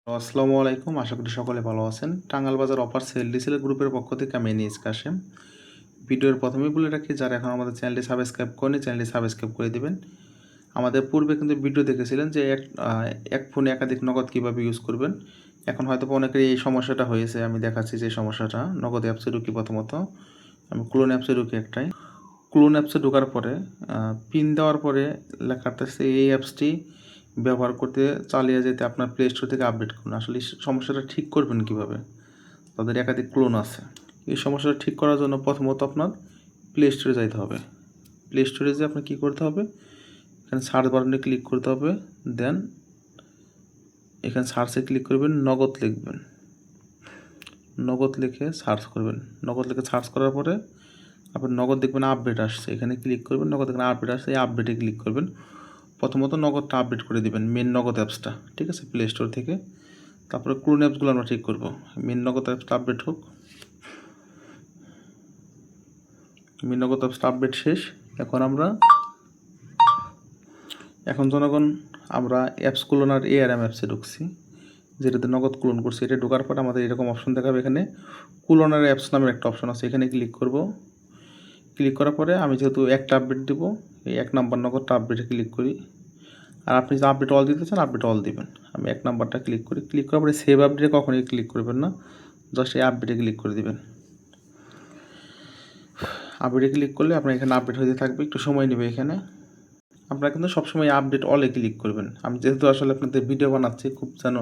আসসালামু আলাইকুম, আশা করি সকলে ভালো আছেন। টাঙ্গাইল বাজার অফার সেল ডিসেল গ্রুপের পক্ষ থেকে আমি এনিস কাশেম। ভিডিওর প্রথমেই বলে রাখি, যারা এখন আমাদের চ্যানেলটি সাবস্ক্রাইব করেনি চ্যানেলটি সাবস্ক্রাইব করে দিবেন। আমাদের পূর্বে কিন্তু ভিডিও দেখেছিলেন যে এক ফোনে একাধিক নগদ কীভাবে ইউজ করবেন। এখন হয়তো অনেকের এই সমস্যাটা হয়েছে, আমি দেখাচ্ছি যে সমস্যাটা। নগদ অ্যাপসে ঢুকি, প্রথমত আমি ক্লোন অ্যাপসে ঢুকি একটাই। ক্লোন অ্যাপসে ঢোকার পরে পিন দেওয়ার পরে লেখা থাকছে এই অ্যাপসটি ব্যবহার করতে চালিয়ে যেতে আপনার প্লে স্টোর থেকে আপডেট করুন। আসলে এই সমস্যাটা ঠিক করবেন কীভাবে? তাদের একাধিক ক্লোন আছে। এই সমস্যাটা ঠিক করার জন্য প্রথমত আপনার প্লে স্টোরে যাইতে হবে। প্লে স্টোরে যেয়ে আপনার কী করতে হবে, এখানে সার্চ বাটনে ক্লিক করতে হবে। দেন এখানে সার্চে ক্লিক করবেন, নগদ লিখবেন। নগদ লিখে সার্চ করবেন। নগদ লিখে সার্চ করার পরে আপনি নগদ দেখবেন আপডেট আসছে, এখানে ক্লিক করবেন। নগদ এখানে আপডেট আসছে, এই আপডেটে ক্লিক করবেন। প্রথমত নগদটা আপডেট করে দেবেন, মেন নগদ অ্যাপসটা, ঠিক আছে, প্লে স্টোর থেকে। তারপরে ক্লোন অ্যাপসগুলো আমরা ঠিক করব। মেন নগদ অ্যাপসটা আপডেট হোক। মেন নগদ অ্যাপসটা আপডেট শেষ। এখন জনগণ আমরা অ্যাপস ক্লোন আর ARM অ্যাপসে ঢুকছি, যেটাতে নগদ ক্লোন করছি। এটা ঢোকার পর আমাদের এরকম অপশন দেখাবে। এখানে ক্লোন আর অ্যাপস নামের একটা অপশন আছে, এখানে ক্লিক করব। ক্লিক করার পরে আমি যেহেতু একটা আপডেট দেবো, এই 1 নাম্বার নগদটা আপডেটে ক্লিক করি। আর আপনি যদি আপডেট অল দিতে চান আপডেট অল দিবেন। আমি 1 নাম্বারটা ক্লিক করি। ক্লিক করার পরে সেভ আপডেটে কখনোই ক্লিক করবেন না, জাস্ট এই আপডেটে ক্লিক করে দিবেন। আপডেটে ক্লিক করলে আপনার এখানে আপডেট হতে থাকবে, একটু সময় নেবে এখানে। আপনারা কিন্তু সবসময় আপডেট অলে ক্লিক করবেন। আমি যেহেতু আসলে আপনাদের ভিডিও বানাচ্ছি, খুব যেন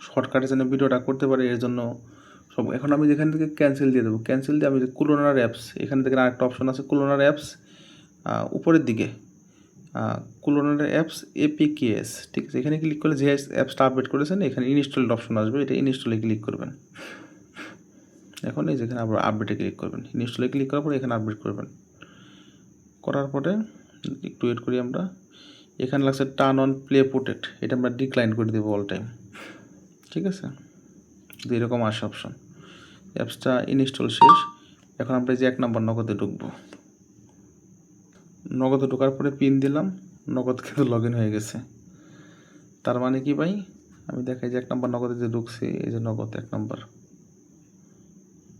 শর্টকাটে যেন ভিডিওটা করতে পারি, এর জন্য এখন আমি যেখান থেকে ক্যান্সেল দিয়ে দেবো। ক্যান্সেল দিয়ে আমি যে ক্লোনার অ্যাপস, এখানে দেখেন আরেকটা অপশন আছে ক্লোনার অ্যাপস, উপরের দিকে ক্লোনার অ্যাপস APKs, ঠিক আছে। এখানে ক্লিক করলে যে অ্যাপসটা আপডেট করেছেন এখানে ইনস্টলড অপশন আসবে, এটা ইনস্টলে ক্লিক করবেন। এখন এই যেখানে আবার আপডেটে ক্লিক করবেন। ইনস্টলে ক্লিক করার পরে এখানে আপডেট করবেন। করার পরে একটু ওয়েট করি আমরা। এখানে লাগছে টার্ন অন প্লে প্রোটেক্ট, এটা আমরা ডিক্লাইন করে দেবো অল টাইম, ঠিক আছে। এরকম আসে অপশন। অ্যাপসটা ইনস্টল শেষ। এখন আমরা যে 1 নম্বর নগদে ঢুকবো। নগদে ঢোকার পরে পিন দিলাম, নগদ কিন্তু লগ ইন হয়ে গেছে। তার মানে কি ভাই, আমি দেখাই যে 1 নম্বর নগদে যে ঢুকছি, এই যে নগদ 1 নম্বর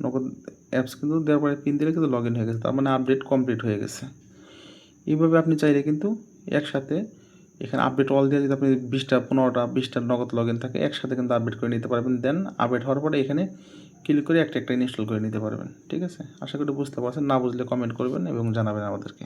নগদ অ্যাপস কিন্তু দেওয়ার পরে পিন দিলে কিন্তু লগ ইন হয়ে গেছে, তার মানে আপডেট কমপ্লিট হয়ে গেছে। এইভাবে আপনি চাইলে কিন্তু একসাথে এখানে আপডেট অল দিয়ে যদি আপনি 20টা 15টা 20টা নগদ লগ ইন থাকে, একসাথে কিন্তু আপডেট করে নিতে পারবেন। দেন আপডেট হওয়ার পরে এখানে ক্লিক করে একটা ইনস্টল করে নিতে পারবেন, ঠিক আছে। আশা করি বুঝতে পারছেন। না বুঝলে কমেন্ট করবেন এবং জানাবেন আমাদেরকে।